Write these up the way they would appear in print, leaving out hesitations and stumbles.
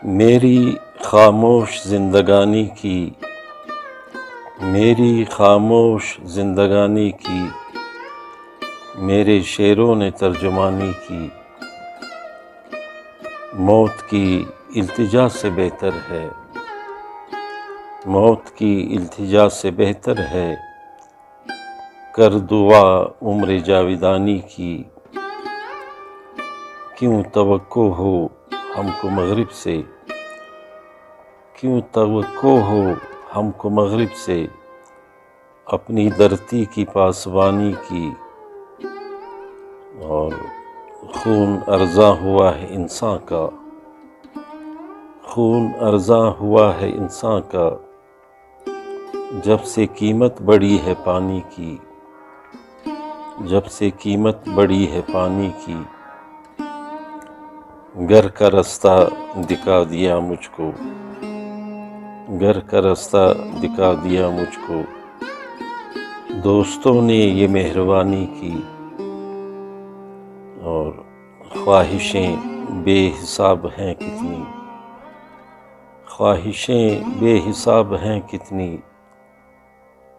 میری خاموش زندگانی کی، میری خاموش زندگانی کی، میرے شعروں نے ترجمانی کی۔ موت کی التجا سے بہتر ہے، موت کی التجا سے بہتر ہے، کر دعا عمر جاویدانی کی۔ کیوں توقع ہو ہم کو مغرب سے، کیوں توقع ہو ہم کو مغرب سے، اپنی دھرتی کی پاسبانی کی۔ اور خون ارزاں ہوا ہے انسان کا، خون ارزاں ہوا ہے انسان کا، جب سے قیمت بڑھی ہے پانی کی، جب سے قیمت بڑھی ہے پانی کی۔ گھر کا رستہ دکھا دیا مجھ کو، گھر کا رستہ دکھا دیا مجھ کو، دوستوں نے یہ مہربانی کی۔ اور خواہشیں بے حساب ہیں کتنی، خواہشیں بے حساب ہیں کتنی،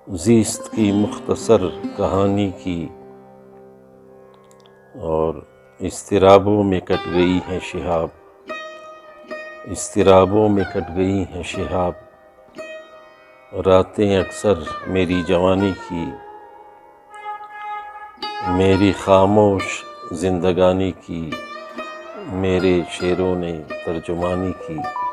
زیست کی مختصر کہانی کی۔ اور اضطرابوں میں کٹ گئی ہیں شہاب، اضطرابوں میں کٹ گئی ہیں شہاب، راتیں اکثر میری جوانی کی، میری خاموش زندگانی کی، میرے شعروں نے ترجمانی کی۔